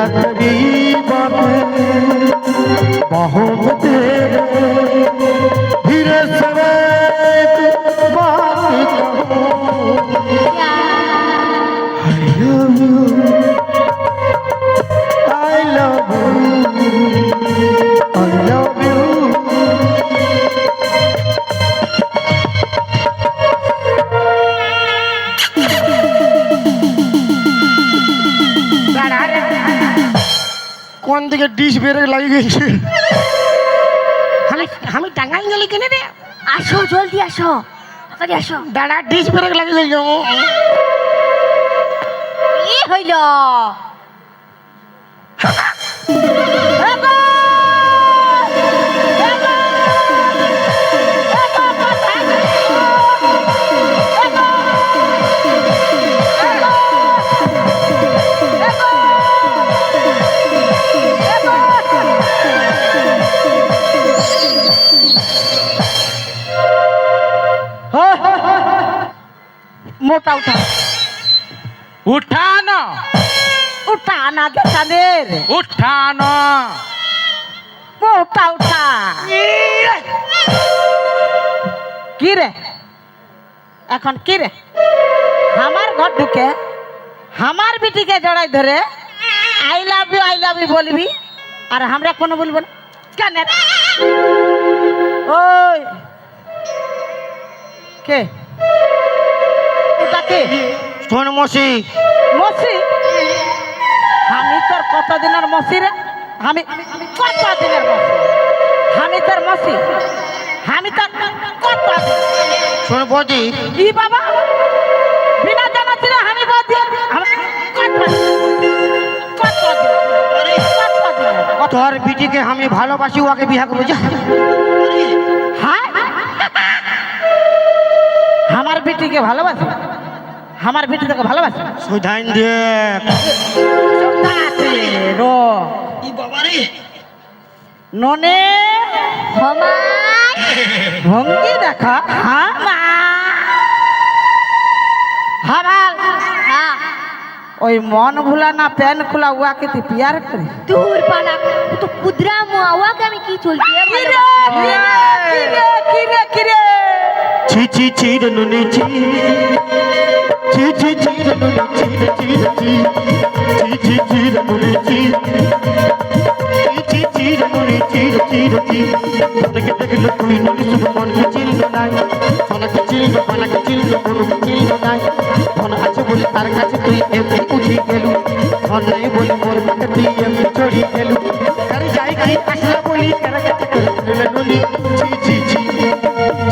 तेरी बातें बहुत तेरे धीरे से एक बात कहूँ I love you I love you কোন দিকে ডিশ বেড়ে লাগে গেছে আমি টাঙ্গাই গেলে কেনে রে আসো জলদি আসো তাড়াতাড়ি আসো দাঁড়া ডিশ বেড়ে লাগে গেছে কি হইল मोटा उठा उठाना उठाना देखानेर उठाना मोटा उठा কি রে এখন কি রে আমার ঘর ঢুকে আমার বিটিকে জড়াই ধরে আই লাভ ইউ বলবি আর আমরা কোনো বলবো না কেন ওই কে ওটা কে শোন মসি মসি আমি তোর কতদিনের মসি রে আমি কতদিনের মসি আমি তোর মসি আমি তোর কত শোন বৌদি কি বাবা বিনা জানাচ্ছি না আমি বলছি তোর বিটিকে আমি ভালোবাসি ওকে বিয়ে করবো যা হ্যাঁ আমার বিটিকে ভালোবাসি আমার বিটি তোকে ভালোবাসি সুধাইন দেখ রো ননে ভঙ্গি দেখা ওই মন ভুলা না প্যান খোলা উয়াকে তুই পিয়ার করি दूर पाला तो कुदरा मुआवा का में की चलती है কিরে ছি ছি ছি নুনি ছি ছি ছি ছি নুনি ছি ছি ছি ছি ছি ছি নুনি ছি ছি ছি নুনি ছি ছি ছি তোকে দেখলে তুই নুনি শুভ মন কে চিনল নাই সোনাকে চিনল সোনাকে চিনল বড়কে চিনল নাই সোন আছে বলে তার কাছে তুই এমনি উঠি গেলু সোন নেই বলে মোর মুখে তুই এমনি চড়ি গেলু কার যাই কি আসলা বলি কার কাছে করে নুনি ছি ছি ছি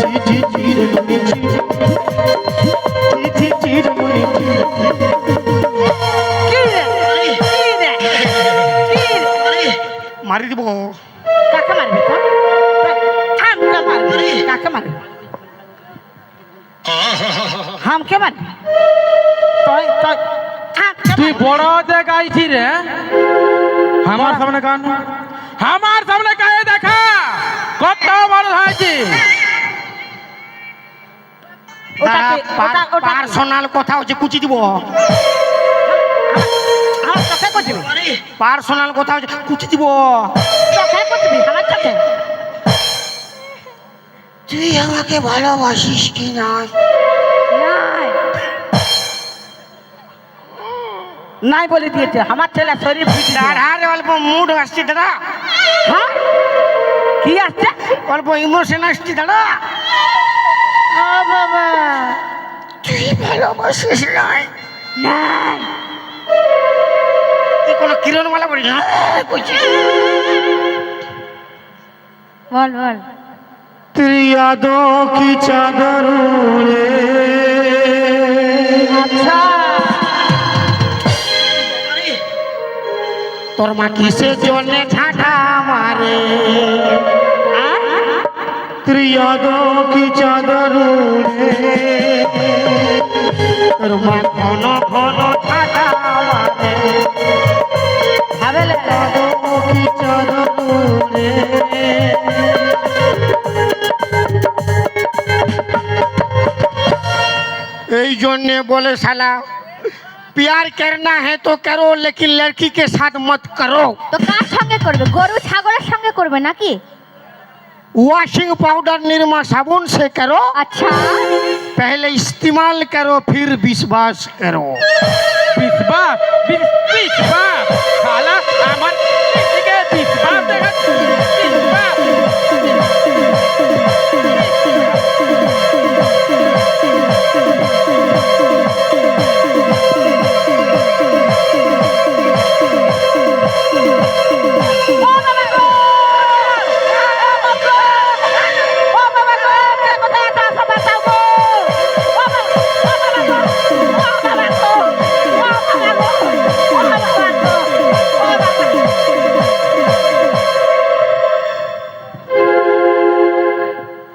ছি ছি ছি নুনি ছি ছি ছি নুনি ছি মারি দিব কাকে মারবি তো আমকে মারবি কাকে মারবি হামকে মারবি তুই তুই বড় যে গাইছি রে আমার সামনে কান আমার সামনে গায়ে দেখা কত বড় হয়েছি পার্সোনাল কথা হচ্ছে কুচি দিব আমার চোখে করছিবি পার্সোনাল কথা হচ্ছে কুচি দিব চোখে করছিবি আমার চোখে তুই আমাকে ভালোবাসিস কি না নাই বলে দিয়েছে আমার ছেলে শরীর দাঁড়ারে অল্প মুড আসছে দাদা হ্যাঁ কি আসছে অল্প ইমোশন আসছে দাদা ও বাবা তুই ভালোবাসিস নাই নাই তুই কোনো কিরণমালা বলিস না বল বল तेरी यादों की चादर उड़े আচ্ছা তোর মা কিসের জন্য ঝাঁটা মারে तेरी यादों की चादर उड़े তোর মা ঘন ঘন ঝাঁটা মারে ভাবেলে यादों की चादर उड़े এই জন্যে বলে শালা प्यार करना है तो करो लेकिन लड़की के साथ मत करो। তো কার সঙ্গে করবে? গরু ছাগলের সঙ্গে করবে নাকি? वॉशिंग पाउडर निरमा साबुन से करो, আচ্ছা, पहले इस्तेमाल करो फिर विश्वास करो। বিশ্বাস বিশ্বাস শালা আমার দিকে বিশ্বাস দেখাচ্ছি বিশ্বাস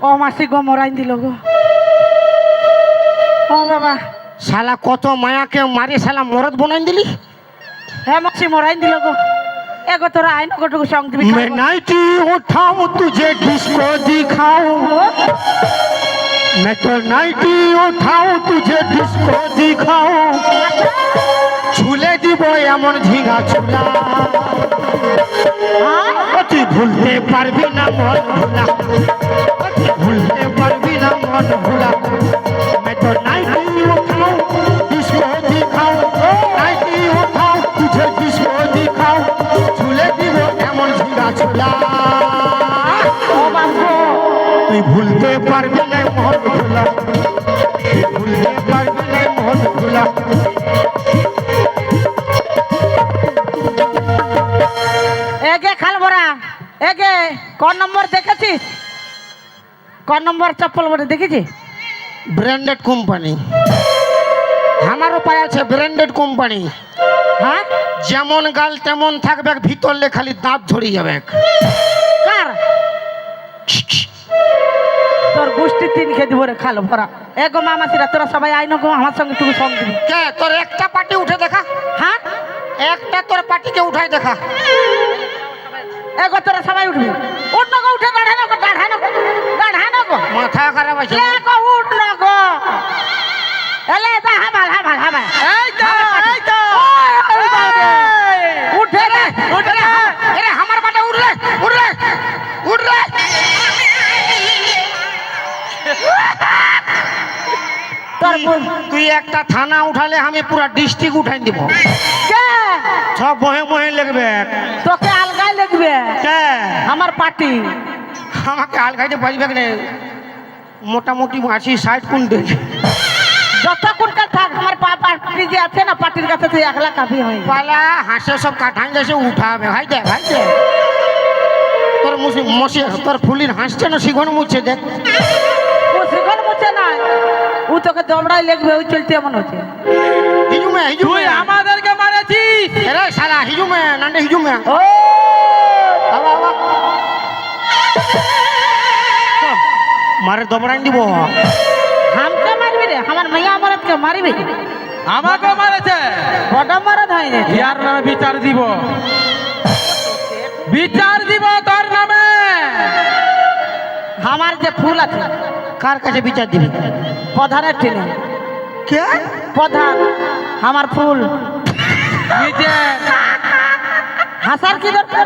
ও মাসি গো মরাই দিল গো। ও বাবা, साला कत माया के मारे साला मरद बनाई दिली। হ্যাঁ মাসি মরাই দিল গো। এগো তোরা আইন গোটুকু সঙ্গ দিবি मैं नाइटी उठाऊं तुझे डिस्को दिखाऊं, मैं तो नाइटी उठाऊं तुझे डिस्को दिखाऊं, झूले दिबो एमन झिंगा झूला, তুই ভুলতে পারবি না মন ভুলা, তুই ভুলতে পারবি না মন ভুলা, मैं तो नाइटी उठाऊं डिस्को दिखाऊं, नाइटी उठाऊं तुझे डिस्को दिखाऊं, झूले दिबो एमन झिंगा झूला, তুই ভুলতে পারবি না মন ভুলা, তুই ভুলতে পারবি না মন ভুলা। এগে খাল ভরা এগে কোন নম্বর দেখেছিস? কোন নম্বর চপ্পল বলে দেখেছি? ব্র্যান্ডেড কোম্পানি আমার উপায় আছে, ব্র্যান্ডেড কোম্পানি। হ্যাঁ যেমন গাল তেমন থাকবে, ভিতরলে খালি দাঁত ঝরে যাবে। কার? তোর গোষ্ঠী তিন খেয়ে দিব রে খাল ভরা। এগো মামাসিরা তোরা সবাই আইন গো আমার সঙ্গে তুই সঙ্গ দিবি। কে তোর একটা পার্টি উঠে দেখা, হ্যাঁ একটা তোর পার্টিকে উঠাই দেখা। এগো তোরা সবাই উঠবি। উঠ না গো, উঠে দাঁড়ানো গো, দাঁড়ানো গো, দাঁড়ানো গো। মাথা খারাপ আছে। এগো উঠ না গো। এলে দা হামাল হামাল হামাল। এই তো উঠে রে উঠে রে। আরে আমার পাটা উঠলে উঠলে উঠলে। তুই একটা থানা উঠালে আমি পুরো ডিস্ট্রিক্ট উঠাই দিব। কে সব বহে বহে লাগবে। তোকে আলগাই লাগবে কে আমার পার্টি। আমাকে আলগাইতে পারবে না, মোটামুটি 80-60 কুইন্টাল। যত কুইন্টাল থাক আমার পার্টি যে আছে না, পার্টির কাছে তুই একলা কাফি হয়। পালা হাসে সব কাঠাই গেছে উঠাবে। ভাই দেখ ভাই দেখ তোর মসি তোর ফুলির হাসছে না, শিখন মুছে দেখ। ও সেখানে মুছে না, ও তোকে দমড়াই লাগবে। ওই চলতে এমন হচ্ছে। হিজুমে তুই হিজুমে আমাদেরকে মারেছিস। রে শালা হিজুমে নান্ডে হিজুমে। ও আবা আবা মারে দমড়াই দিব। হামকে মারবি রে? আমার মাইয়া মরদকে মারবি? আমাকে মারেছে। বড় মরদ হয় রে। ইয়ার নামে বিচার দিব, বিচার দিব তোর নামে। আমার যে ফুল আছে কার কাছে বিচার দিবি? প্রধানের টেনে। কে প্রধান আমার ফুল। নিজে হাসার কি দরকার?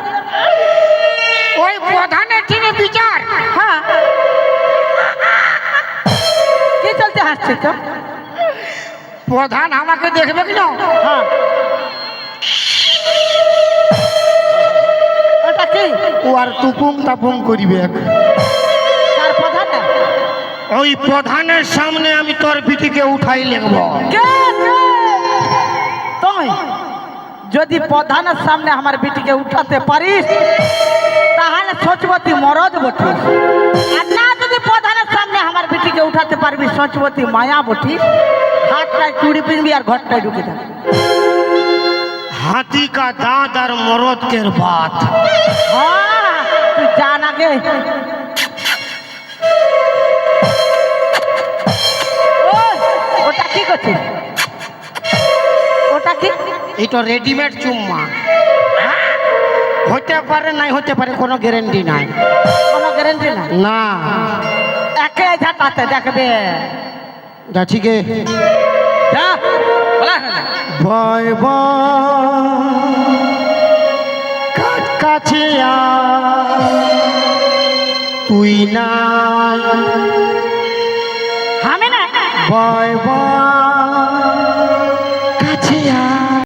ওই প্রধানের টিনে বিচার? হ্যাঁ কি চলতে হাসছে তো? প্রধান আমাকে দেখবে কি না? হ্যাঁ ওটা কি? ও আর টুকুম তাপুম করিবে। তার প্রধান না? ওই প্রধানের সামনে আমি তোর পিটিকে উঠাই লিখব। কে? তুই যদি প্রধানের সামনে আমার বিটিকে উঠাতে পারিস তাহলে সচবতী মরদ বটিস, আর না যদি প্রধানের সামনে আমার বিটিকে উঠাতে পারবি সচবতী মায়া বটিস। হাতটায় চুড়ি পিনবি আর ঘরটায় ঢুকে থাকবি। হাতি কা দাঁত আর মরদ কের বাত। হ্যাঁ, তুই জান আগে। ওই, ওটা কি করছিস? ওটা কি? এটা রেডিমেড চুম্মা। হতে পারে নাই হতে পারে, কোনো গ্যারান্টি নাই। কোনো গ্যারেন্টি না। না একে ঝাঁটাতে দেখবে। যা ঠিক যা বলা হলো ভয় ভয় কাছে তুই না আমি না ভয় ভয়